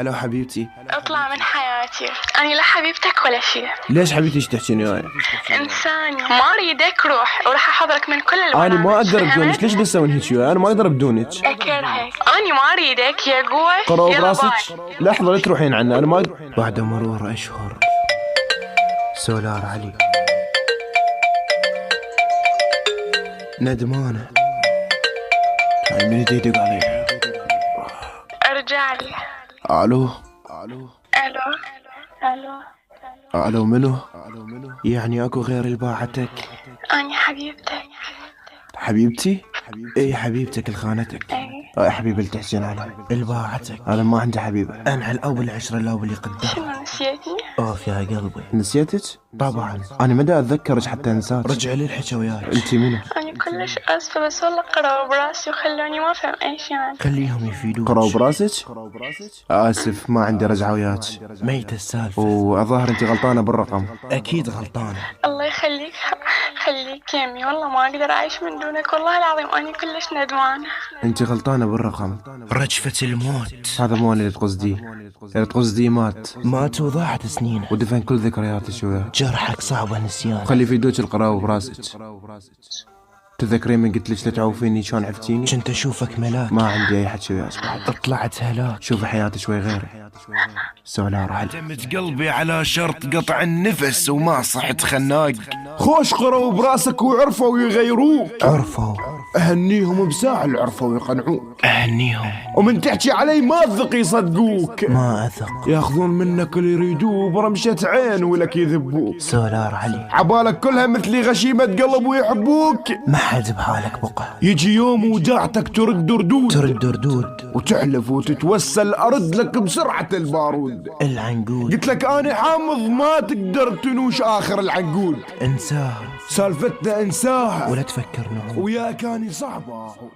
هلا حبيبتي. اطلع من حياتي، أنا لا حبيبتك ولا شيء. ليش حبيبتي ايش تحكيني وياي؟ إنساني ما أريدك، روح وراح أحضرك من كل البرامج. انا ما اقدر بدونك، ليش بتسوين هيك وياي؟ انا ما اقدر بدونك. أكرهك، أنا ما أريدك يا قوة. قروا يلا براسك. باي. لحظة لا تروحين عنا، انا ما بعد مرور اشهر سولار علي ندمانة. هاي من يدق علي. ارجع لي. الو ألو. الو منو؟ يعني اكو غير الباعتك؟ أنا حبيبتك. حبيبتي؟ اي حبيبتك الخانتك. إيه. يا حبيبي اللي تحكين عنها الباعتك. انا ما عندي حبيبه، انا هالاول العشره الاول اللي قدام. شنو نسيتني؟ اوف يا قلبي نسيتك؟ طبعا انا ما دا اتذكرك حتى انساك. رجع لي الحكي وياك. انت منو؟ أنا كلش آسفة بس والله قروا براسي وخلوني ما أفهم أي شيء عنك. خليهم يفيدوك. قروا براسك؟ اسف ما عندي رجعه وياك. ميتة السالفه. والظاهر انت غلطانه بالرقم. اكيد غلطانه. الله يخليك، خليك يمي، والله ما أقدر أعيش من دونك، والله العظيم أنا كلش ندمانة. انت غلطانه بالرقم. رجفة الموت هذا مو انا اللي تقصديه، اللي تقصديه مات وضاعت سنينه ودفن كل ذكرياتك وياه. جرحك صعب نسيان. خلي في يدوك القراوه براسك. تذكرين من قلت لك لا تعوفيني شلون عفتيني؟ كنت اشوفك ملاك. ما عندي اي حكي وياك بعد. طلعت هلاك. شوفي حياتي شوي غيري. سولار علي. اعتمد قلبي على شرط قطع النفس وما صحت خناق. خوش قروا براسك وعرفوا يغيروك. عرفوا. اهنيهم بساعة اللي عرفوا يقنعوك. اهنيهم. ومن تحكي علي ما اثق يصدقوك. ما اثق. ياخذون منك اللي يريدوه برمشة عين ولك يذبوك. سولار علي. عبالك كلها مثلي غشيمة قلب ويحبوك. ما حد بحالك بقى. يجي يوم وداعتك ترد ردود وتحلف وتتوسل ارد لك بسرعة البارود. العنقود. قلت لك انا حامض ما تقدر تنوش اخر العنقود. انساها سالفتنا انساها ولا تفكر نعود. وياك اني صعب اعود.